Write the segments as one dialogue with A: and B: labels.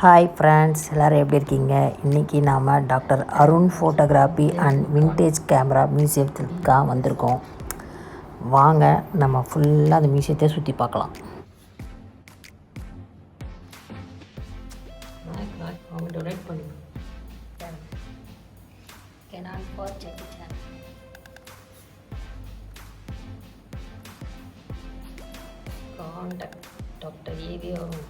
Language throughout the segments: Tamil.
A: ஹாய் ஃப்ரெண்ட்ஸ், எல்லோரும் எப்படி இருக்கீங்க? இன்றைக்கி நாம் doctor Arun photography and vintage camera மியூசியத்துக்காக வந்திருக்கோம். வாங்க நம்ம ஃபுல்லாக அந்த மியூசியத்தை சுற்றி பார்க்கலாம். Doctor AV Arun.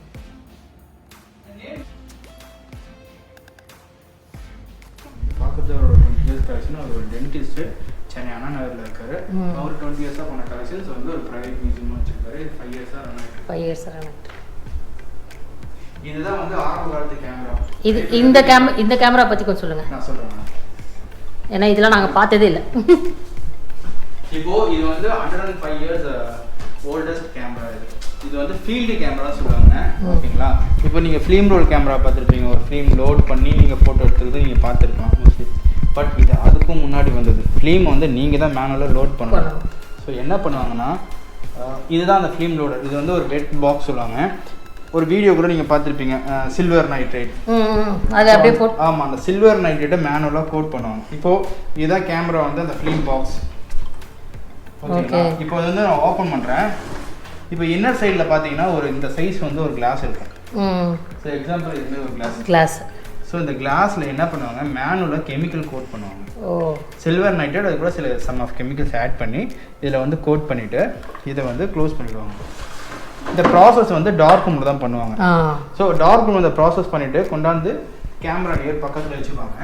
B: பார்க்குறது ஒரு 20 இயர்ஸ் கலெக்ஷன். அவர் ஒரு டென்டிஸ்ட்டு, சென்னை அண்ணா நகரில் இருக்காரு. அவர் 20 இயர்ஸாக பண்ண கலெக்ஷன்ஸ் வந்து ஒரு ப்ரைவேட் மியூசியமாக வச்சுருக்காரு. 5 இயர்ஸாக ரன் ஆகிட்டு.
A: 5 இயர்ஸாக ரன் ஆகிட்டு.
B: இதுதான் வந்து ஆரம்ப காலத்து கேமரா.
A: இந்த கேமரா பற்றி கொஞ்சம் சொல்லுங்கள்.
B: நான் சொல்கிறேன்,
A: ஏன்னா இதெல்லாம் நாங்கள் பார்த்ததே இல்லை.
B: இப்போது இது வந்து 105 இயர்ஸ் ஓல்டஸ்ட் கேமரா. இது வந்து ஃபீல்டு கேமரா சொல்லுவாங்க. ஓகேங்களா? இப்போ நீங்கள் ஃபிலிம் ரோல் கேமரா பார்த்துருப்பீங்க. ஒரு ஃபிலிம் லோட் பண்ணி நீங்கள் ஃபோட்டோ எடுத்துக்கிறது நீங்கள் பார்த்துருக்கலாம் மோஸ்ட்லி. பட் இது அதுக்கும் முன்னாடி வந்தது. ஃபிலிம் வந்து நீங்கள் தான் மேனுவலாக லோட் பண்ணணும். ஸோ என்ன பண்ணுவாங்கன்னா, இதுதான் அந்த ஃபிலிம் லோடர். இது வந்து ஒரு வெட் பாக்ஸ் சொல்லுவாங்க. ஒரு வீடியோ கூட நீங்கள் பார்த்துருப்பீங்க, சில்வர் நைட்ரேட்.
A: அது அப்படியே போட்டு,
B: ஆமாம், அந்த சில்வர் நைட்ரேட்டை மேனுவலாக கோட் பண்ணுவாங்க. இப்போது இதுதான் கேமரா வந்து அந்த ஃபிலிம் பாக்ஸ். ஓகே, இப்போ வந்து நான் ஓப்பன் பண்ணுறேன். இப்போ இன்னர் சைடில் பார்த்தீங்கன்னா ஒரு இந்த சைஸ் வந்து ஒரு கிளாஸ் இருக்கும். ஸோ எக்ஸாம்பிள் இது ஒரு கிளாஸ். ஸோ இந்த கிளாஸில் என்ன பண்ணுவாங்க, மேனுவலாக கெமிக்கல் கோட் பண்ணுவாங்க. சில்வர் நைட்ரேட், அது கூட சில சம் ஆஃப் கெமிக்கல்ஸ் ஆட் பண்ணி இதில் வந்து கோட் பண்ணிவிட்டு இதை வந்து க்ளோஸ் பண்ணிவிடுவாங்க. இந்த ப்ராசஸ் வந்து டார்க் ரூமில் தான் பண்ணுவாங்க. ஸோ டார்க் ரூம் இந்த ப்ராசஸ் பண்ணிவிட்டு கொண்டாந்து கேமரா நியர் பக்கத்தில் வச்சுப்பாங்க.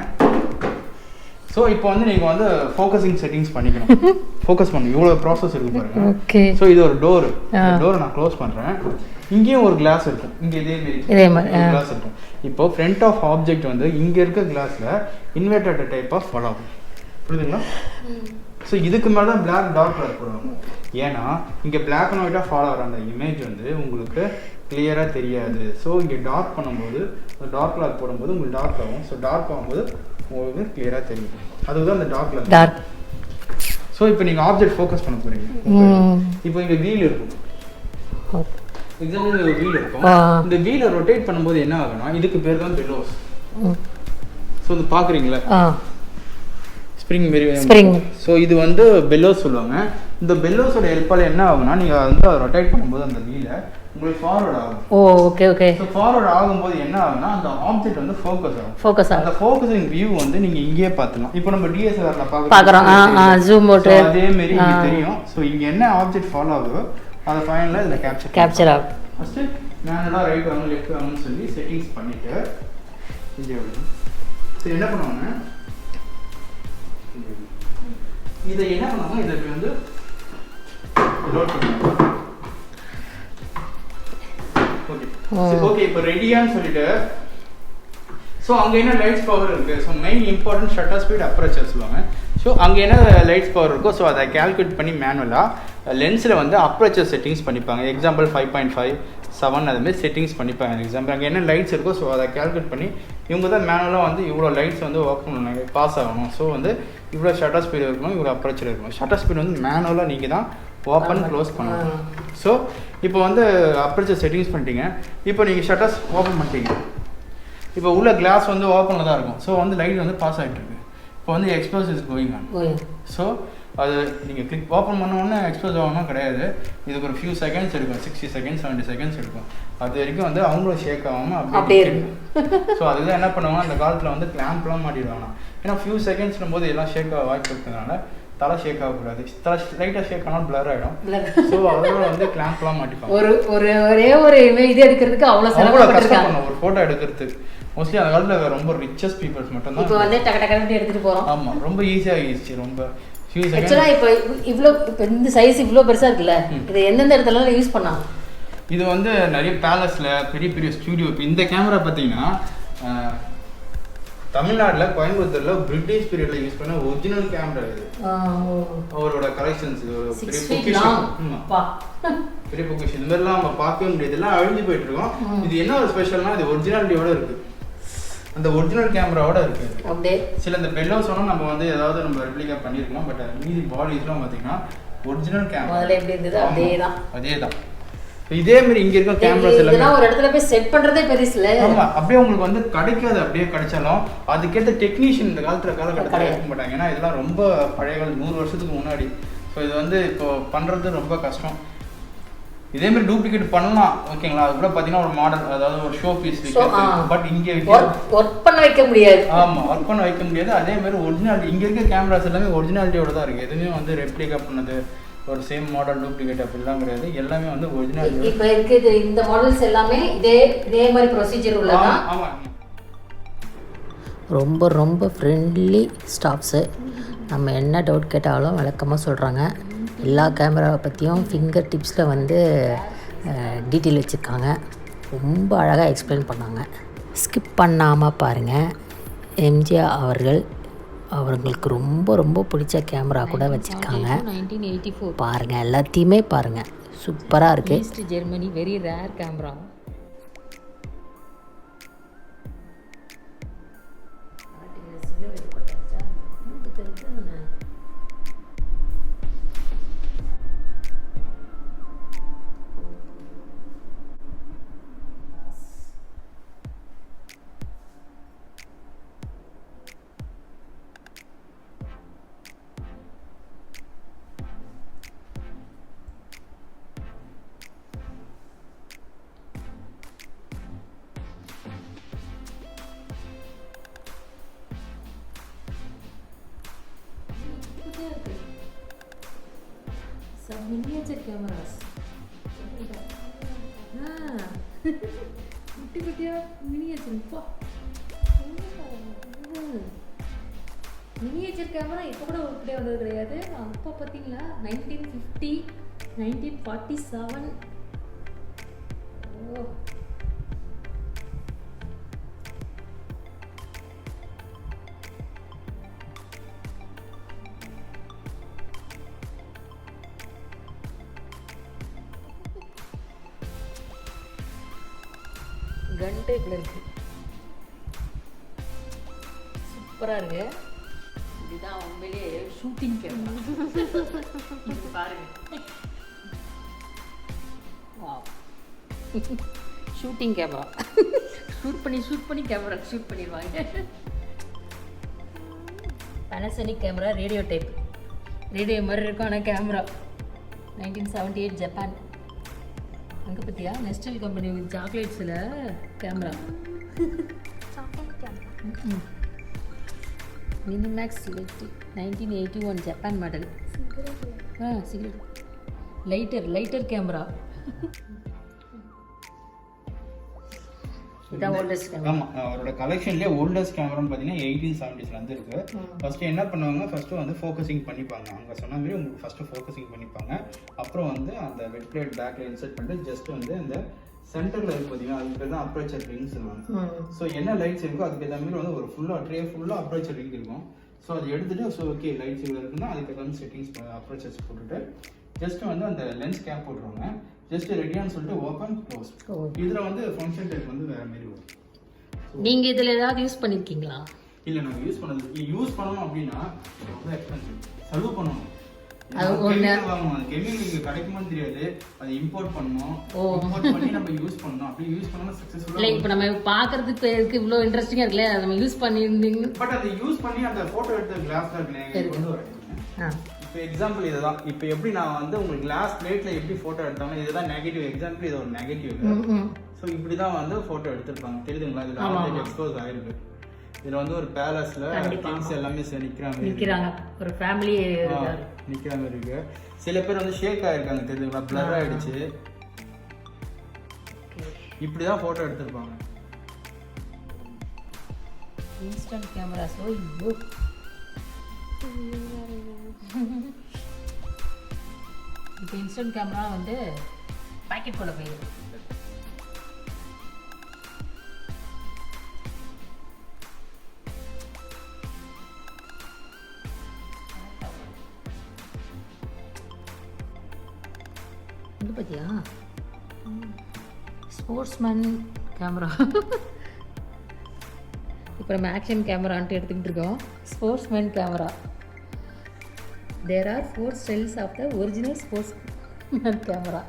B: ஸோ இப்போ வந்து நீங்கள் வந்து ஃபோக்கஸிங் செட்டிங்ஸ் பண்ணிக்கணும். ஃபோக்கஸ் பண்ணணும். இவ்வளோ ப்ராசஸ் இருக்குது பாருங்க.
A: ஓகே.
B: ஸோ இது ஒரு டோரு. டோரை நான் க்ளோஸ் பண்ணுறேன். இங்கேயும் ஒரு கிளாஸ் இருக்கும். இங்கே இதே மாதிரி கிளாஸ் இருக்கும். இப்போ ஃப்ரண்ட் ஆஃப் ஆப்ஜெக்ட் வந்து இங்கே இருக்க கிளாஸில் இன்வெர்டட் டைப் ஆஃப் ஃபாலோ ஆகும். புரியுதுங்களா? ஸோ இதுக்கு மேலே தான் பிளாக் டார்க் கலர் போடுவாங்க. ஏன்னா இங்கே பிளாக் அண்ட் ஒயிட்டாக ஃபாலோ ஆகிற அந்த இமேஜ் வந்து உங்களுக்கு கிளியராக தெரியாது. ஸோ இங்கே டார்க் பண்ணும்போது, டார்க் கலர் போடும்போது உங்களுக்கு டார்க் ஆகும். ஸோ டார்க் ஆகும்போது உங்களுக்கு கிளியராக தெரியும். அதுதான் அந்த டார்க் கலர். ஸோ இப்போ நீங்கள் ஆப்ஜெக்ட் ஃபோக்கஸ் பண்ண போகிறீங்க. இப்போ இங்கே வீல் இருக்கும். எக்ஸாம்பிள் ஒரு வீல் இருக்கும். இந்த வீலை ரொட்டேட் பண்ணும்போது என்ன ஆகும்னா, இதுக்கு பேர் தான் பெல்லோஸ். ஸோ இது பார்க்குறீங்களா, ஸ்ப்ரிங் மாரி. ஸோ இது வந்து பெல்லோஸ் சொல்லுவாங்க. இந்த பெல்லோஸோட ஹெல்ப்பால் என்ன ஆகும்னா, நீங்கள் வந்து ரொட்டேட் பண்ணும்போது அந்த வீலை உங்களுக்கு ஃபார்வர்ட் ஆகும்.
A: ஓகே.
B: ஸோ ஃபார்வர்ட் ஆகும்போது என்ன ஆகும்னா, அந்த ஆப்ஜெக்ட் வந்து ஃபோக்கஸ் ஆகும். அந்த ஃபோக்கஸிங் வியூ வந்து நீங்கள் இங்கேயே பார்த்துக்கலாம். இப்போ நம்ம டிஎஸ்எல்ஆர்ல பார்க்குறோம், ஜூம் போட்டு அதே மாதிரி இங்கே தெரியும். ஸோ இங்கே என்ன ஆப்ஜெக்ட் ஃபாலோ ஆகுதோ அதை ஃபைனலாக இதில் கேப்சர் ஆகும். ஃபஸ்ட்டு மேனுவலாக ரைட் வாங்க லெஃப்ட் வாங்கன்னு சொல்லி செட்டிங்ஸ் பண்ணிவிட்டு இங்கே ஸோ என்ன பண்ணுவாங்க, இதை என்ன பண்ணுவாங்க, இதை வந்து லோட் பண்ணுவாங்க. ஓகே, இப்போ ரெடியான்னு சொல்லிட்டு, ஸோ அங்கே என்ன லைட்ஸ் பவர் இருக்குது. So main important shutter speed, aperture சொல்லுவாங்க. ஸோ அங்கே என்ன லைட்ஸ் பவர் இருக்கோ ஸோ அதை கால்குலேட் பண்ணி மேனுவலாக லென்ஸில் வந்து அப்பர்ச்சர் செட்டிங்ஸ் பண்ணிப்பாங்க. எக்ஸாம்பிள் 5.5, 7 அதுமாதிரி செட்டிங்ஸ் பண்ணிப்பாங்க. எக்ஸாம்பிள் அங்கே என்ன லைட்ஸ் இருக்கோ ஸோ அதை கால்குலேட் பண்ணி இவங்க தான் மேனுவலாக வந்து இவ்வளோ லைட்ஸ் வந்து ஒர்க் பண்ணணும், பாஸ் ஆகணும். ஸோ வந்து இவ்வளோ ஷட்டர் ஸ்பீடு இருக்கணும், இவ்வளோ அப்பர்ச்சர் இருக்கணும். ஷட்டர் ஸ்பீடு வந்து மேனுவலாக நீங்கள் தான் ஓப்பன் க்ளோஸ் பண்ணணும். ஸோ இப்போ வந்து அப்பர்ச்சர் செட்டிங்ஸ் பண்ணிட்டீங்க. இப்போ நீங்கள் ஷட்டர்ஸ் ஓப்பன் பண்ணிட்டீங்க. இப்போ உள்ள கிளாஸ் வந்து ஓப்பனில் தான் இருக்கும். ஸோ வந்து லைட் வந்து பாஸ் ஆகிட்டு இருக்கு. இப்போ வந்து expose is going on. So அது நீங்கள் கிளிக் ஓப்பன் பண்ணோன்னே எக்ஸ்போஸ் ஆகணும் கிடையாது. இதுக்கு ஒரு ஃபியூ செகண்ட்ஸ் எடுக்கும். 60 செகண்ட்ஸ் 70 செகண்ட்ஸ் எடுக்கும். அது வரைக்கும் வந்து அவங்களும் ஷேக் ஆகாமல் அப்படியே இருக்கும். ஸோ அதுதான் என்ன பண்ணுவாங்க, அந்த காலத்தில் வந்து கிளாம்ப்லாம் மாட்டிடுவாங்க. ஏன்னா ஃபியூ செகண்ட்ஸ்னும் போது எல்லாம் ஷேக் ஆக வாய்ப்பு இருக்கிறதுனால தலை ஷேக் ஆகக்கூடாது. தலை லைட்டாக ஷேக் ஆனால் பிளர் ஆகிடும். ஸோ அதோட வந்து கிளாம்ப்லாம் மாட்டிப்பாங்க.
A: ஒரே ஒரு இது எடுக்கிறதுக்கு அவ்வளோ
B: கஷ்டப்படணும் ஒரு ஃபோட்டோ எடுக்கிறதுக்கு. மோஸ்ட்லி அந்த காலத்தில் ரொம்ப ரிச்சஸ்ட் பீப்புள்ஸ் மட்டும்தான்
A: இப்போ வந்து டக்கு எடுத்துகிட்டு போகிறோம்.
B: ஆமாம், ரொம்ப ஈஸியாக ஆகிடுச்சு. ரொம்ப
A: ஆக்சுவலாக இப்போ இந்த சைஸ் இவ்வளோ பெருசாக இருக்குல்ல, இது எந்தெந்த இடத்துல யூஸ் பண்ணாங்க?
B: இது வந்து நிறைய பேலஸில் பெரிய பெரிய ஸ்டூடியோ. இப்போ இந்த கேமரா பார்த்தீங்கன்னா தமிழ்நாட்டில் கோயம்புத்தூரில் பிரிட்டிஷ் பீரியடில் யூஸ் பண்ண ஒரிஜினல் கேமரா. இது அவரோட கலெக்ஷன்ஸ். இது ஒரு பெரிய பொக்கிஷன். பெரிய பொக்கிஷன். இந்த மாதிரிலாம் நம்ம பார்க்கவே முடியாது, எல்லாம் அழிஞ்சு போயிட்டு இருக்கோம். இது என்ன ஒரு ஸ்பெஷல்னா, இது ஒரிஜினாலிட்டியோட இருக்குது. அந்த ஒரிஜினல் கேமராவோட இருக்குது. அப்படியே சில இந்த பெல்லோஸ் சொன்னால் நம்ம வந்து ஏதாவது நம்ம ரெப்ளிகா பண்ணியிருக்கோம். பட் மீதி பாடிஸ்லாம் பார்த்தீங்கன்னா ஒரிஜினல் கேமரா
A: எப்படி இருந்தது அதே தான்.
B: இதே மாதிரி இங்க இருக்க கேமராஸ் எல்லாமே
A: ஒரு இடத்துல போய் செட் பண்றதே பெருசுல.
B: ஆமா, அப்படியே உங்களுக்கு வந்து கிடைக்காது. அப்படியே கிடைச்சாலும் அதுக்கேற்ற டெக்னீஷியன் இந்த காலகட்டத்தில் இருக்க மாட்டாங்க. ஏன்னா இதெல்லாம் ரொம்ப பழைய காலம், 100 வருஷத்துக்கு முன்னாடி. ஸோ இது வந்து இப்போ பண்றது ரொம்ப கஷ்டம். இதே மாதிரி டூப்ளிகேட் பண்ணலாம், ஓகேங்களா. அது கூட பார்த்தீங்கன்னா ஒரு மாடல், அதாவது ஒரு ஷோ பீஸ் வைக்கிறது. பட் இங்கே
A: ஒர்க் பண்ண வைக்க முடியாது.
B: ஆமா, ஒர்க் பண்ண வைக்க முடியாது. அதே மாதிரி ஒரிஜினாலிட்டி இங்கே இருக்க கேமராஸ் எல்லாமே ஒரிஜினாலிட்டியோட தான் இருக்குது. எதுவுமே வந்து ரெப்ளிகா பண்ணது, ஒரு சேம் மாடல் டூப்ளிகேட் அப்படிலாம் கிடையாது. எல்லாமே வந்து ஒரிஜினல்.
A: இப்போ இருக்குது இந்த மாடல்ஸ் எல்லாமே இதே மாதிரி ப்ரொசீஜர் உள்ளதா.
B: ஆமாம்,
A: ரொம்ப ரொம்ப ஃப்ரெண்ட்லி ஸ்டாஃப்ஸு. நம்ம என்ன டவுட் கேட்டாலும் விளக்கமாக சொல்கிறாங்க. எல்லா கேமராவை பற்றியும் ஃபிங்கர் டிப்ஸில் வந்து டீட்டெயில் வச்சுருக்காங்க. ரொம்ப அழகாக எக்ஸ்பிளைன் பண்ணாங்க. ஸ்கிப் பண்ணாமல் பாருங்கள். எம்ஜிஆர் அவர்களுக்கு ரொம்ப ரொம்ப பிடிச்ச கேமரா கூட வச்சுருக்காங்க. 1984 பாருங்கள், எல்லாத்தையுமே பாருங்கள், சூப்பராக இருக்குது. Germany very rare camera. Some miniature cameras. குட்டியா மினியேச்சர். மினியேச்சர் கேமரா இப்போ கூட உருப்படியாக வந்தது கிடையாது. அப்போ பார்த்தீங்களா 1950 1947. ஓ, கன் டைப்பில் இருக்குது, சூப்பராக இருக்கு. இதுதான் உண்மையிலேயே ஷூட்டிங் கேமரா. பாருங்க, ஷூட்டிங் கேமரா. ஷூட் பண்ணி கேமரா ஷூட் பண்ணிடுவாங்க. Panasonic camera, radio type, radio மாதிரி இருக்கும். ஆனால் கேமரா 1978 ஜப்பான். அங்கே பார்த்தியா நெஸ்டல் கம்பெனி சாக்லேட்ஸில் camera. Minimax 1981 Japan model. Cigarette lighter camera. இதான் ஓல்டஸ்ட் கேமரா.
B: ஆமாம், அவரோட கலெக்ஷன்லேயே ஓல்டஸ்ட் கேமரான்னு பார்த்தீங்கன்னா 1870s வந்து இருக்கு. ஃபர்ஸ்ட்டு என்ன பண்ணுவாங்க, ஃபர்ஸ்ட்டு வந்து ஃபோக்கஸிங் பண்ணிப்பாங்க. அவங்க சொன்ன மாதிரி உங்களுக்கு ஃபர்ஸ்ட்டு ஃபோக்கஸிங் பண்ணிப்பாங்க. அப்புறம் வந்து அந்த வெட் பிளேட் பேக்கில் இன்சர்ட் பண்ணிட்டு ஜஸ்ட் வந்து அந்த சென்டரில் இருக்கு பார்த்தீங்கன்னா அதுக்கு பேர் தான் அப்ரோச்சர் ரிங் சொல்லுவாங்க. ஸோ என்ன லைட்ஸ் இருக்கோ அதுக்கு ஏற்ற மாதிரி வந்து ஒரு ஃபுல்லாக அப்ரோச்சர் ரிங் இருக்கும். ஸோ அதை எடுத்துட்டு ஸோ ஓகே லைட்ஸ் இவ்வளோ இருக்குன்னா அதுக்கு ஏற்ற மாதிரி செட்டிங்ஸ் அப்ரோச்சர்ஸ் போட்டுட்டு ஜஸ்ட் வந்து அந்த லென்ஸ் கேப் போட்டுருவாங்க. ஜஸ்ட் ரெடியான்னு சொல்லிட்டு ஓப்பன் க்ளோஸ். இதில் வந்து ஃபங்க்ஷன் டைப் வந்து வேறு மாதிரி வரும்.
A: நீங்கள் இதில் ஏதாவது யூஸ் பண்ணியிருக்கீங்களா?
B: இல்லை, நாங்கள் யூஸ் பண்ணணும் அப்படின்னா ரொம்ப எக்ஸ்பென்சிவ், செலவு பண்ணணும்.
A: அது ஒன்று
B: கெமிக்கல் இங்கே கிடைக்குமான்னு தெரியாது, அதை இம்போர்ட் பண்ணணும். இம்போர்ட் பண்ணி நம்ம யூஸ் பண்ணணும். அப்படி யூஸ் பண்ணால் சக்ஸஸ்ஃபுல்லாக.
A: இல்லை, இப்போ நம்ம பார்க்கறதுக்கு இருக்கு இவ்வளோ இன்ட்ரெஸ்டிங்காக இருக்குல்ல, அதை நம்ம யூஸ் பண்ணியிருந்தீங்க.
B: பட் அதை யூஸ் பண்ணி அந்த ஃபோட்டோ எடுத்த கிளாஸ் தான் கொண்டு வரேன். இப்போ எக்ஸாம்பிள் இதுதான். இப்போ எப்படி நான் வந்து உங்களுக்கு கிளாஸ் பிளேட்ல எப்படி ஃபோட்டோ எடுத்தாங்க, இதுதான் நெகட்டிவ் எக்ஸாம்பிள். இது ஒரு நெகட்டிவ். ஸோ இப்படி தான் வந்து ஃபோட்டோ எடுத்திருப்பாங்க. தெரியுதுங்களா? இதில் ஆல்ரெடி எக்ஸ்போஸ் ஆயிருக்கு. இதில் வந்து ஒரு பேலஸ்ல கிங்ஸ் எல்லாமே நிற்கிறாங்க, ஒரு ஃபேமிலி நிற்கிற மாதிரி இருக்கு. சில பேர் வந்து ஷேக் ஆயிருக்காங்க, தெரியுதுங்களா? பிளர் ஆயிடுச்சு. இப்படி தான் ஃபோட்டோ எடுத்திருப்பாங்க.
A: Instant cameras. ஐயோ, இப்போ இன்ஸ்டன்ட் கேமரா வந்து பேக்கெட் போல போயிடுது. இது பார்த்தியா ஸ்போர்ட்ஸ்மேன் கேமரா. இப்போ நம்ம ஆக்ஷன் கேமரான்ட்டு எடுத்துக்கிட்டு இருக்கோம். Sportsman camera. There are 4 styles of the original sportsman camera.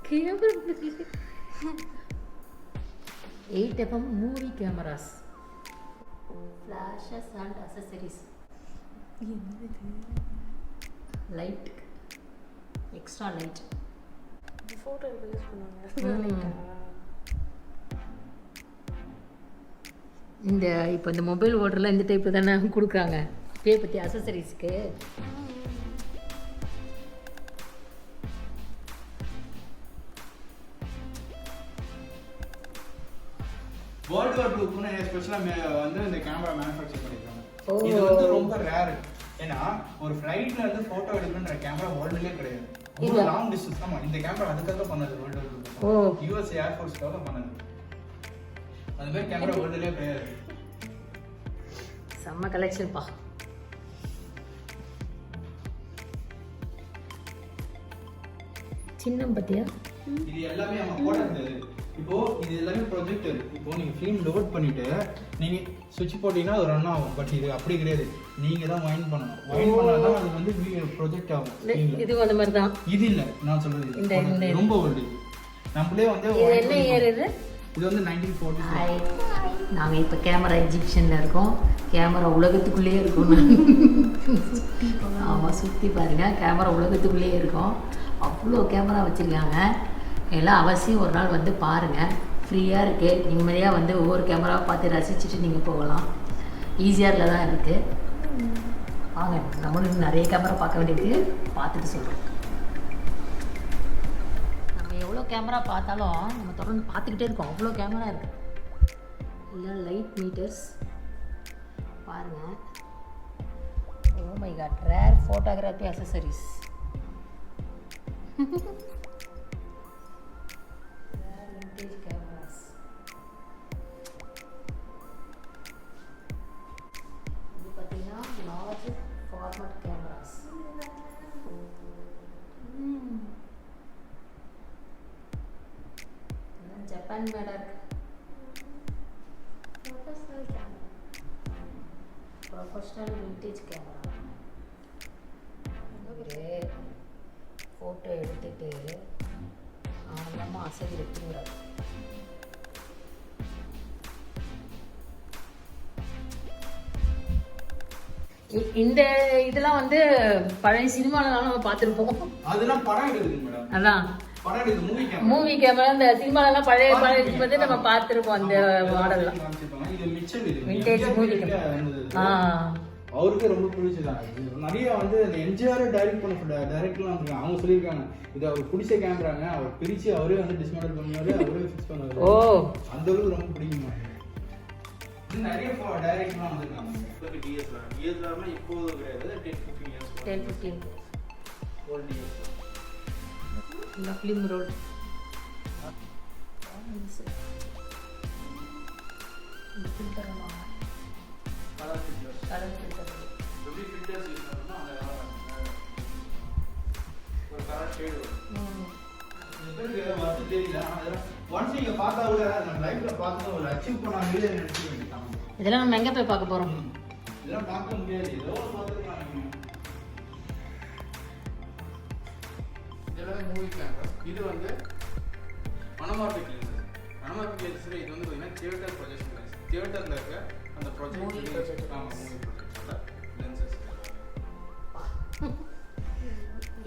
A: Camera 8FM movie cameras, flashes and accessories, light, extra light,
C: photo எடுக்க யூஸ் பண்ணுவாங்க.
A: இந்த இப்போ இந்த மொபைல் ஓட்டரில் இந்த டைப்பு தானே கொடுக்குறாங்க பே பற்றி அசசரிஸ்க்கு.
B: வேர்ல்டு வார் 2க்குன்னு ஸ்பெஷலாக வந்து இந்த கேமரா மேனுஃபேக்சர் பண்ணியிருக்காங்க. இது வந்து ரொம்ப ரேர். ஏன்னா ஒரு ஃப்ளைட்ல இருந்து ஃபோட்டோ எடுக்கணுன்ற கேமரா வேர்ல்டுலேயே கிடையாது. ரொம்ப லாங் டிஸ்டன்ஸ். ஆமாம், இந்த கேமரா அதுக்காக பண்ணது வேர்ல்டு வார் 2. யூஎஸ் ஏர்ஃபோர்ஸ்க்காக பண்ணது. அது மாதிரி கேமரா வேர்ல்டுலேயே கிடையாது.
A: செம்ம கலெக்ஷன்ப்பா. சின்னம் பத்தியா?
B: இது எல்லாமே நம்ம போடுறது. இப்போ இது எல்லாமே ப்ரொஜெக்டர். இப்போ நீங்க ஃபிலிம் லோட் பண்ணிட்டு நீங்க சுவிட்ச் போட்டீங்கன்னா அது ரன் ஆகும். பட் இது அப்படி கிடையாது. நீங்க தான் வைண்ட் பண்ணணும். வைண்ட் பண்ணாதான் அது வந்து ப்ரொஜெக்ட் ஆகும்.
A: இது அந்த மாதிரி தான்.
B: இது இல்ல நான் சொல்றது இது ரொம்ப ஓல்டு. நம்மளே வந்து
A: என்ன இயர் இது?
B: இது வந்து 1940.
A: நாங்கள் இப்போ கேமரா எக்ஸிபிஷனில் இருக்கோம். கேமரா உலகத்துக்குள்ளேயே இருக்கும். ஆமாம், சுற்றி பாருங்கள், கேமரா உலகத்துக்குள்ளேயே இருக்கும். அவ்வளோ கேமரா வச்சுருக்காங்க. எல்லாம் அவசியம் ஒரு நாள் வந்து பாருங்கள். ஃப்ரீயாக இருக்குது. நிம்மதியாக வந்து ஒவ்வொரு கேமராவை பார்த்து ரசிச்சுட்டு நீங்கள் போகலாம். ஈஸியாரில் தான் இருக்குது. வாங்க, நம்மளுக்கு நிறைய கேமரா பார்க்க வேண்டியது, பார்த்துட்டு சொல்கிறோம். நம்ம எவ்வளோ கேமரா பார்த்தாலும் நம்ம தொடர்ந்து பார்த்துக்கிட்டே இருக்கோம். அவ்வளோ கேமரா இருக்குது. இல்லை லைட் மீட்டர்ஸ் பாருங்கள். Oh my god, rare photography accessories. Rare vintage cameras. இது பார்த்தீங்கன்னா லார்ஜ் ஃபார்மட் கேமராஸ். ஜப்பான் மேடா இருக்கு. Professional vintage camera. ஒரு ஃபோட்டோ எடுத்துட்டு ஆழமாக அசதி எடுத்துக்கிறாரு. இந்த இதெல்லாம் வந்து பழைய சினிமாலலாம் நம்ம பார்த்துருப்போம்.
B: அதெல்லாம் படம் எடுக்குது மேடம்.
A: அதான்
B: படம் எடுக்குது.
A: Movie camera. இந்த சினிமாலலாம் பழைய வந்து நம்ம பார்த்துருப்போம் அந்த மாடல்லாம்.
B: இது மிச்சம் இது
A: விண்டேஜ் மூவி கேமரா.
B: அவருக்கு ரொம்ப பிடிச்சதான். நிறைய வந்து அந்த எம்ஜிஆர் டைரக்ட் பண்ண டைரக்ட்லாம் வந்துருக்காங்க. அவங்க சொல்லியிருக்காங்க இது அவர் பிடிச்ச கேமராங்க. அவர் பிரிச்சு அவரே வந்து டிஸ்மேண்டில் பண்ணுவாரு, அவரே ஃபிக்ஸ் பண்ணுவாரு.
A: ஓ, அந்த
B: அளவுக்கு ரொம்ப பிடிக்குமா. நிறைய டைரக்ட்லாம் வந்திருக்காங்க. டிஎஸ்எல்ஆர்னா இப்போது கிடையாது, 10-15 இயர்ஸ்.
A: 10-15
B: old DSLR.
A: இந்த film roll.
B: Colour filters.
A: Colour filter.
B: எப்படி ஃபில்டர்ஸ் யூஸ் பண்ணணும்னா அந்த ஒரு கலர் ஷேட் வரும். இதெல்லாம் வந்து தெரியல. ஆனால் ஒன்ஸ் நீங்க பார்த்தா கூட நம்ம லைஃப்ல பார்த்து ஒரு அச்சீவ் பண்ண முடியல நினைச்சு வேண்டியதான்.
A: இதெல்லாம் நம்ம எங்கே போய் பார்க்க போகிறோம்?
B: இதெல்லாம் பார்க்க முடியாது. ஏதோ பார்த்துக்கலாம். இதெல்லாம் மூவி கேமரா. இது வந்து மனமார்பிக் லென்ஸ். மனமார்பிக் லென்ஸ்ல இது வந்து பார்த்தீங்கன்னா தியேட்டர் ப்ரொஜெக்ஷன் லென்ஸ். தியேட்டர்ல இருக்க அந்த ப்ரொஜெக்ட். ஆமாம், மூவி ப்ரொஜெக்டர்ல லென்சஸ்.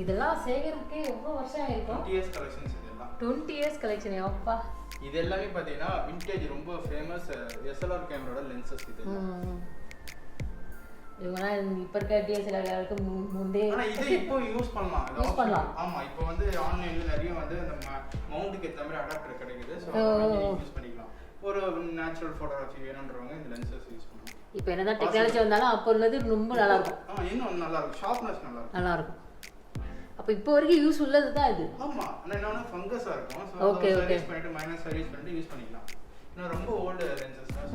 A: இதெல்லாம் சேகருக்கு எவ்வளோ வருஷம் ஆயிருக்கும்?
B: 20 இயர்ஸ் கலெக்ஷன்ஸ். இதெல்லாம்
A: 20 இயர்ஸ் கலெக்ஷன். அப்பா,
B: இது எல்லாமே பார்த்தீங்கன்னா விண்டேஜ் ரொம்ப ஃபேமஸ் எஸ்எல்ஆர் கேமராவோட லென்சஸ். இது
A: இவங்கலாம் இப்போ இருக்க டிஎஸ்எல்ஆருக்கு முன்னே.
B: ஆனால் இதை இப்போ யூஸ் பண்ணலாம்.
A: யூஸ் பண்ணலாம்.
B: ஆமாம், இப்போ வந்து ஆன்லைனில் நிறைய வந்து அந்த மவுண்ட்டுக்கு ஏற்ற மாதிரி அடாப்டர் கிடைக்குது. ஸோ யூஸ் பண்ணிக்கலாம். ஒரு நேச்சுரல் ஃபோட்டோகிராஃபி வேணுன்றவங்க இந்த லென்சஸ் யூஸ் பண்ணலாம்.
A: இப்போ என்னதான் டெக்னாலஜி வந்தாலும் அப்போ உள்ளது ரொம்ப நல்லா இருக்கும்.
B: இன்னும் நல்லா இருக்கும். ஷார்ப்னஸ் நல்லா இருக்கும்.
A: அப்போ இப்போ வரைக்கும் யூஸ் உள்ளது தான் இது.
B: ஆமாம், ஆனால் என்னன்னா ஃபங்கஸாக இருக்கும். ஸோ சர்வீஸ் பண்ணிட்டு மைனஸ் சர்வீஸ் பண்ணிட்டு யூஸ் பண்ணிக்கலாம். இன்னும் ரொம்ப ஓல்டு லென்சஸ் தான்.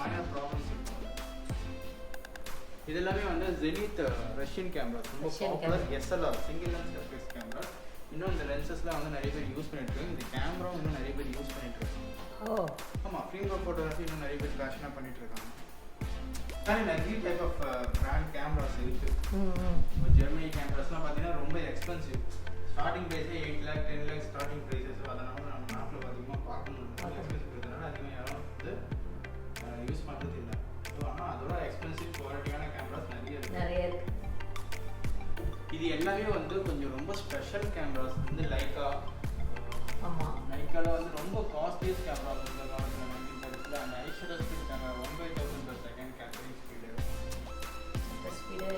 B: மைனர் ப்ராப்ளம்ஸ் இருக்கும். இது எல்லாமே வந்து ஜெனித் ரஷ்யன் கேமரா. ரொம்ப popular SLR single lens reflex camera. இன்னும் இந்த லென்சஸ்லாம் வந்து நிறைய பேர் யூஸ் பண்ணிட்டு இருக்காங்க. இந்த கேமரா இன்னும் நிறைய பேர் யூஸ் பண்ணிட்டு இருக்காங்க. ஆமாம், ஃபிலிம் ஃபோட்டோகிராஃபி இன்னும் நிறைய பேர் பேஷனாக பண்ணிட்டு இருக்காங்க. ஆனால் நிறைய டைப் ஆஃப் பிராண்ட் கேமராஸ் இருக்கு. இப்போ ஜெர்மனி கேமராஸ்லாம் பார்த்தீங்கன்னா ரொம்ப எக்ஸ்பென்சிவ். ஸோ ஸ்டார்டிங் ப்ரைஸே 8 lakh 10 lakh ஸ்டார்டிங் ப்ரைஸஸ். அதனால நம்ம நாட்டில் அதிகமாக பார்க்க முடியல. இருக்கிறதுனால அதிகமாக யாரும் வந்து யூஸ் பண்ணுறது இல்லை. ஸோ ஆனால் அதோட எக்ஸ்பென்சிவ் குவாலிட்டியான கேமராஸ் நிறைய இருக்குது. இது எல்லாமே வந்து கொஞ்சம் ரொம்ப ஸ்பெஷல் கேமராஸ் வந்து லைக்கா.
A: ஆமாம்,
B: லைக்காவில் வந்து ரொம்ப காஸ்ட்லியஸ்ட் கேமரா இந்த காலத்தில் 1930s அந்த ஐஷோடோ speed camera 1/1000/s camera speed.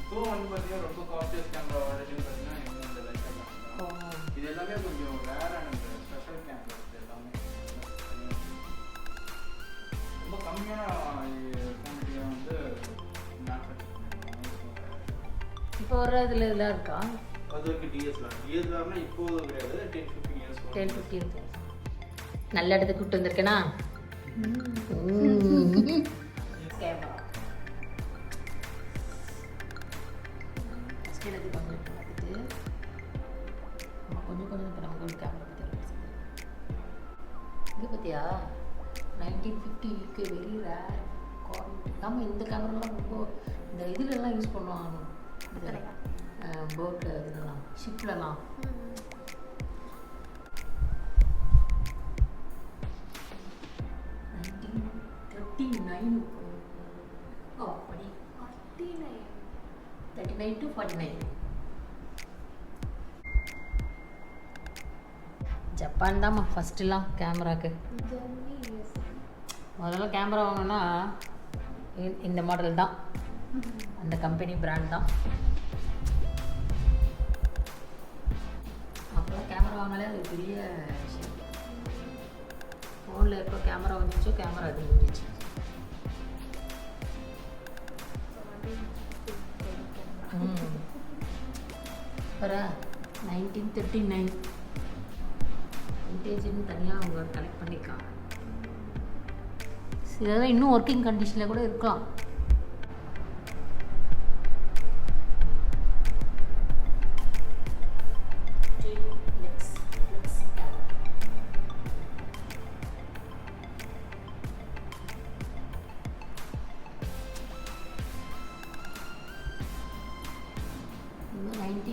B: இப்போ வந்து பார்த்தீங்கன்னா ரொம்ப காஸ்ட்லியஸ்ட் கேமரா வாடகைன்னு பார்த்தீங்கன்னா இந்த லைக்கா கேமரா. இது எல்லாமே கொஞ்சம் ரேரான ஸ்பெஷல் கேமராஸ் எல்லாமே. ரொம்ப கம்மியான குவான்டிட்டியாக வந்து மேனுஃபேக்சர் பண்ணிருக்காங்க.
A: இப்போ வர இதில் இதெல்லாம் இருக்கா?
B: அதுக்கு டிஎஸ்எல்ஆர்னா இப்போது கிடையாது, 10-15 years
A: 10-15 years. நல்ல இடத்துக்கு கூப்பிட்டு வந்திருக்கேனா? கேமரா ஃபஸ்ட் எடுத்து பார்த்துட்டு நம்ம கொஞ்சம் கொஞ்சம் இப்போ நமக்கு ஒரு கேமரா பற்றி இங்கே பார்த்தியா 1950க்கு வெரி ரேர் குவாலிட்டி. நம்ம இந்த கேமராலாம் ரொம்ப இந்த இதுலலாம் யூஸ் பண்ணுவாங்க, போட்டில் இதெல்லாம் ஷிப்லலாம். அப்படி 39 to 49. ஜப்பான் தான்மா ஃபஸ்ட்டுலாம் கேமராக்கு. முதல்ல கேமரா வாங்கினா இந்த மாடல் தான், அந்த கம்பெனி பிராண்ட் தான். அப்போலாம் கேமரா வாங்கினாலே அது பெரிய விஷயம். ஃபோனில் எப்போ கேமரா வந்துச்சோ கேமரா அது முடிஞ்சிச்சு. அப்புறம் 1939 விண்டேஜ்னு தனியாக அவங்க கலெக்ட் பண்ணியிருக்காங்க. இதெல்லாம் இன்னும் ஒர்க்கிங் கண்டிஷனில் கூட இருக்கலாம்.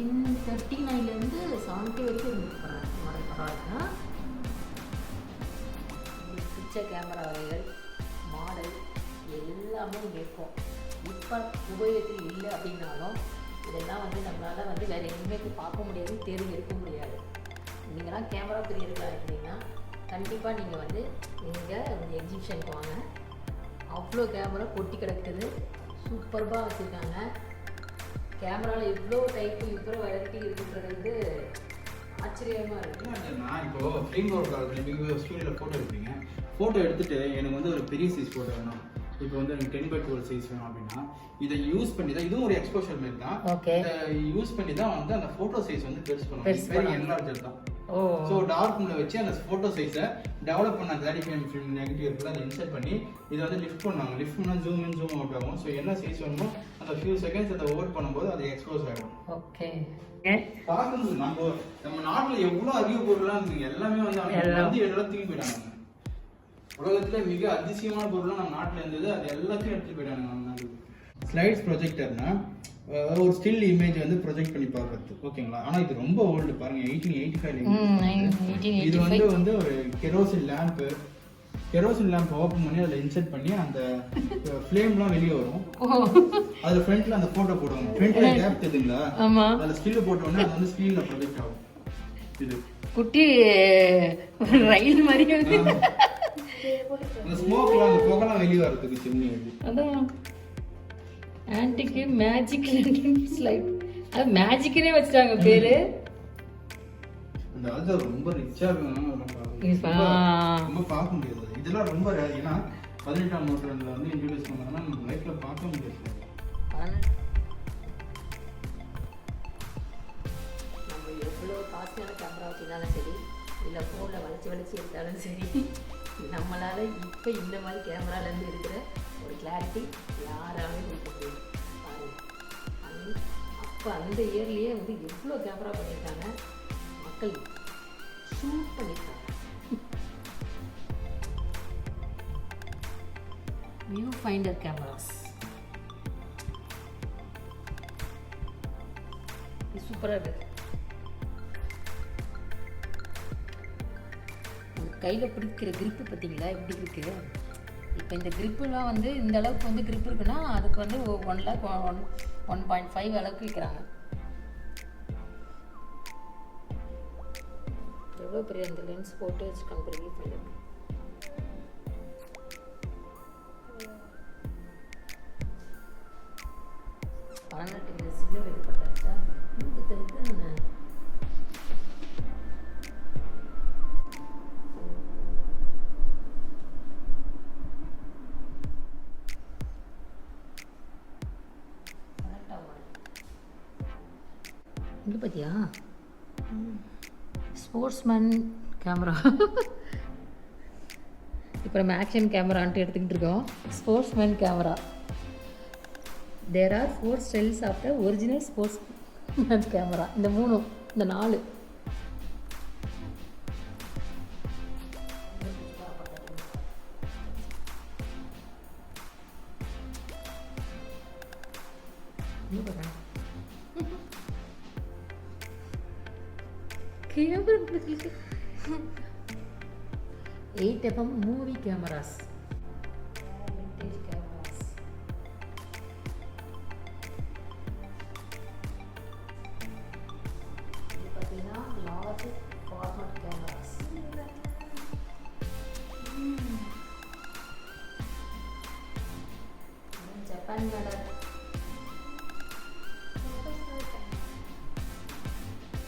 A: இன்னும் 1939லேருந்து 70 வரைக்கும் இருந்துருக்குறாங்க. பரவாயில்ல. பிடிச்ச கேமரா வகைகள் மாடல் எல்லாமே இங்கே இருக்கும். இப்போ உபயோகத்தில் இல்லை அப்படின்னாலும் இதெல்லாம் வந்து நம்மளால் வந்து வேறு எங்கேயுமே போய் பார்க்க முடியாது, தேர்வு எடுக்க முடியாது. நீங்களாம் கேமரா பிரியர்களாக இருந்தீங்கன்னா கண்டிப்பாக நீங்கள் வந்து இங்கே இந்த எக்ஸிபிஷனுக்கு வாங்க. அவ்வளோ கேமரா கொட்டி கிடக்குது, சூப்பர்பாக வச்சுருக்காங்க. கேமராவில் இவ்வளோ டைப்பு இவ்வளோ வெரைட்டி இருக்குன்றது வந்து ஆச்சரியமாக இருக்குது.
B: நான் இப்போ ஃப்ரேம் ஒர்க் ஆகுது, நீங்கள் ஸ்டூடியோவில் ஃபோட்டோ எடுப்பீங்க. ஃபோட்டோ எடுத்துகிட்டு எனக்கு வந்து ஒரு பெரிய சைஸ் ஃபோட்டோ வேணும். இப்போ வந்து எனக்கு 10/12 சைஸ் வேணும் அப்படின்னா இதை யூஸ் பண்ணி தான், இதுவும் ஒரு எக்ஸ்போஷர் மாதிரி தான். இதை யூஸ் பண்ணி தான் வந்து அந்த ஃபோட்டோ சைஸ் வந்து பெருசு பண்ணுவாங்க. என்லார்ஜர் தான். ஸோ டார்க் மூடில் வச்சு அந்த ஃபோட்டோ சைஸை டெவலப் பண்ண 35 ஃபிலிம் நெகட்டிவ் இருக்குல்ல, அதை இன்சர்ட் பண்ணி இதை வந்து லிஃப்ட் பண்ணுவாங்க. லிஃப்ட் பண்ணால் ஜூம் இன் ஜூம் அவுட் ஆகும். ஸோ என்ன சைஸ் வேணுமோ அந்த ஃபியூ செகண்ட்ஸ் அதை ஓவர் பண்ணும்போது அது எக்ஸ்போஸ் ஆகிடும்.
A: ஓகே,
B: பார்க்கணும். நம்ம நாட்டில் எவ்வளோ அறிவு பொருள்லாம் இருக்குது, எல்லாமே வந்து அவங்க எல்லாம் தூக்கி போயிட்டாங்க. உலகத்துல மிக அதிசயமான பொருள்லாம் நம்ம நாட்டில் இருந்தது, அது எல்லாத்தையும் எடுத்துட்டு போயிட்டாங்க நம்ம நாட்டுக்கு. ஸ்லைட்ஸ் ப்ரொஜெக்டர்னா ஒரு ஸ்டில் இமேஜ் வந்து ப்ரொஜெக்ட் பண்ணி பார்க்கறது, ஓகேங்களா? ஆனால் இது ரொம்ப ஓல்டு பாருங்க, 1885. இது வந்து ஒரு கெரோசின் லேம்ப் ஓப்பன் பண்ணி அதில் இன்சர்ட் பண்ணி அந்த ஃப்ளேம்லாம் வெளியே வரும். அதில் ஃப்ரண்ட்ல அந்த ஃபோட்டோ போடுவாங்க. ஃப்ரண்ட்ல கேப் தெரியுங்களா? அதில் ஸ்டில் போட்டோன்னா அது வந்து ஸ்க்ரீனில் ப்ரொஜெக்ட் ஆகும். இது
A: குட்டி ரயில் மாதிரி
B: அந்த ஸ்மோக்லாம் அந்த புகைலாம் வெளியே வரதுக்கு சிம்னி வந்து
A: அதான் ஆன்டிக்கு மேஜிக் ஸ்லைட். அது மேஜிக்னே வச்சிட்டாங்க பேரு.
B: அந்த அது ரொம்ப ரிச்சா ரொம்ப பார்க்க முடியாது. இதெல்லாம் ரொம்ப ரேர். ஏன்னா 18ஆம் நூற்றாண்டுல வந்து இன்ட்ரோடியூஸ் பண்ணாங்கன்னா நம்ம லைஃப்ல பார்க்க முடியாது.
A: நம்ம எவ்வளோ காஸ்ட்லியான கேமரா வச்சுருந்தாலும் சரி, இல்லை ஃபோனில் வளைச்சி எடுத்தாலும் சரி, நம்மளால் இப்போ இந்த மாதிரி கேமராலேருந்து இருக்கிற ஒரு கிளாரிட்டி யாராலையும் கொடுக்க முடியும். பாருங்கள், அப்போ அந்த இயர்லேயே வந்து எவ்வளோ கேமரா பண்ணியிருக்காங்க, மக்கள் ஷூட் பண்ணியிருக்காங்க. வியூ ஃபைண்டர் கேமராஸ் இது சூப்பராக இருக்குது. கையில் பிடிக்கிற கிரிப்பு பார்த்தீங்களா எப்படி இருக்குது. இப்போ இந்த கிரிப்புலாம் வந்து இந்த அளவுக்கு வந்து கிரிப் இருக்குன்னா அதுக்கு வந்து 1 lakh 1.5 அளவுக்கு விற்கிறாங்க. எவ்வளோ பெரிய அந்த லென்ஸ் போட்டு வச்சுருக்காங்க பெரிய ஃபைல். பதினெட்டு சில்வர் இது பட்டாச்சா கொடுத்ததுக்கு இங்கே பார்த்தியா ஸ்போர்ட்ஸ்மேன் கேமரா. இப்போ நம்ம ஆக்ஷன் கேமரான்ட்டு எடுத்துக்கிட்டு இருக்கோம். Sportsman camera. There are 4 styles of the original sportsman camera. இந்த 3 இந்த 4 camera 8 FM movie cameras. Vintage cameras. இது பார்த்தீங்கன்னா large format cameras. Japan made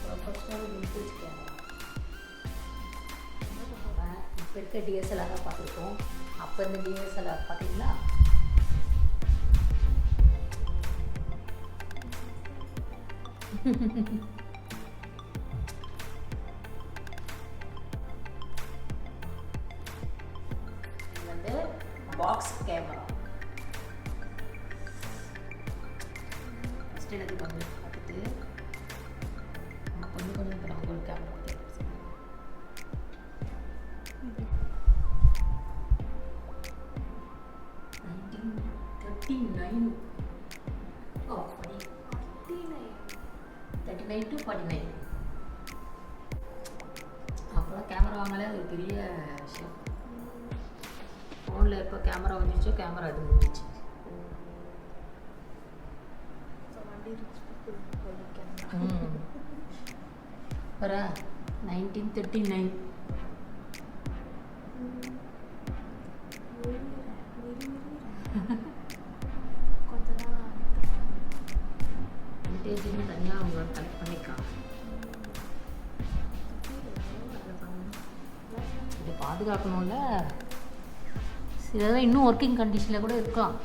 A: professional vintage camera. இப்போ இருக்க டிஎஸ்எல்ஆராக பார்த்துருக்கோம். அப்போ இந்த டிஎஸ்எல்ஆர் பார்த்தீங்களா இது வந்து பாக்ஸ் கேமரா. ஃபஸ்ட்டு எனக்கு கொஞ்சம் பார்த்துட்டு நம்ம கொஞ்சம் கொஞ்சம் இப்போ நம்ம ஒரு கேமரா பற்றி 39 to 49. அப்போலாம் கேமரா வாங்கலே அது ஒரு பெரிய விஷயம். ஃபோனில் எப்போ கேமரா வந்துச்சோ கேமரா அது முடிஞ்சிச்சு. வரா 1939. விண்டேஜ்னு தனியாக அவங்க கலெக்ட் பண்ணிக்கலாம். இதை பாதுகாக்கணும்ல. சிலதெல்லாம் இன்னும் ஒர்க்கிங் கண்டிஷனில் கூட இருக்கலாம்.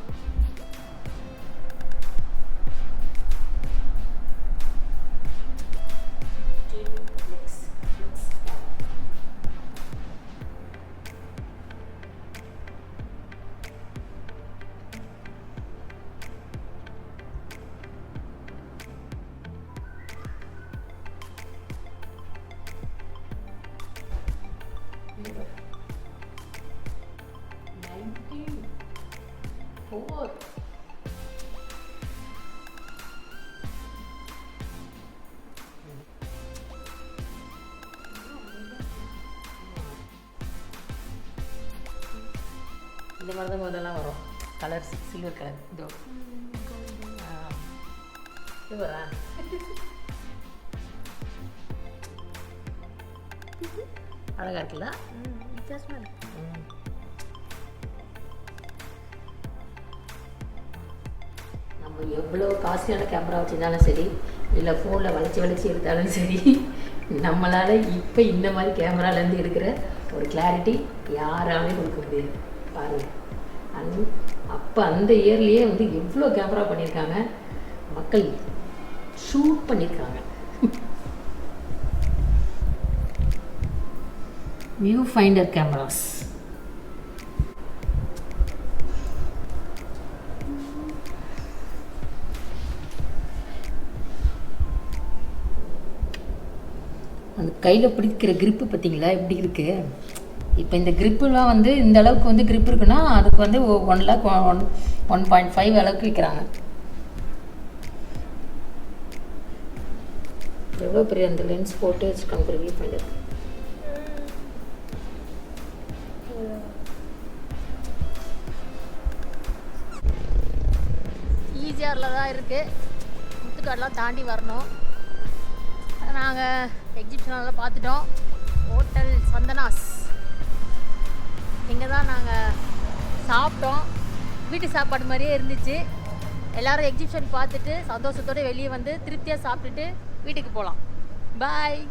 A: இந்த மாதிரி தான் முதல்லாம் வரும். Colour silver colour. இதோ சில்வரா அழகாக இருக்குல்ல. நம்ம எவ்வளோ காஸ்ட்லியான கேமரா வச்சுருந்தாலும் சரி, இல்லை ஃபோனில் வளைச்சி எடுத்தாலும் சரி, நம்மளால் இப்போ இந்த மாதிரி கேமராலேருந்து எடுக்கிற ஒரு கிளாரிட்டி யாராலையும் கொடுக்க முடியாது. பாருங்கள், அப்போ அந்த இயர்லேயே வந்து எவ்வளோ கேமரா பண்ணியிருக்காங்க, மக்கள் ஷூட் பண்ணியிருக்காங்க. View finder cameras. அந்த கையில் பிடிக்கிற கிரிப்பு பார்த்தீங்களா எப்படி இருக்குது. இப்போ இந்த கிரிப்புலாம் வந்து இந்த அளவுக்கு வந்து கிரிப் இருக்குன்னா அதுக்கு வந்து 1 lakh 1.5 அளவுக்கு விற்கிறாங்க. எவ்வளோ பெரிய அந்த லென்ஸ் போட்டு வச்சுருக்காங்க பெரிய ஃபைண்டர்.
D: ஈசிஆரில் தான் இருக்குது. முத்துக்காடெலாம் தாண்டி வரணும். நாங்கள் எக்ஸிபிஷனெல்லாம் பார்த்துட்டோம். ஹோட்டல் சந்தனாஸ் இங்கே தான் நாங்கள் சாப்பிட்டோம். வீட்டு சாப்பாடு மாதிரியே இருந்துச்சு. எல்லோரும் எக்ஸிபிஷன் பார்த்துட்டு சந்தோஷத்தோடு வெளியே வந்து திருப்தியாக சாப்பிட்டுட்டு வீட்டுக்கு போகலாம். பாய்.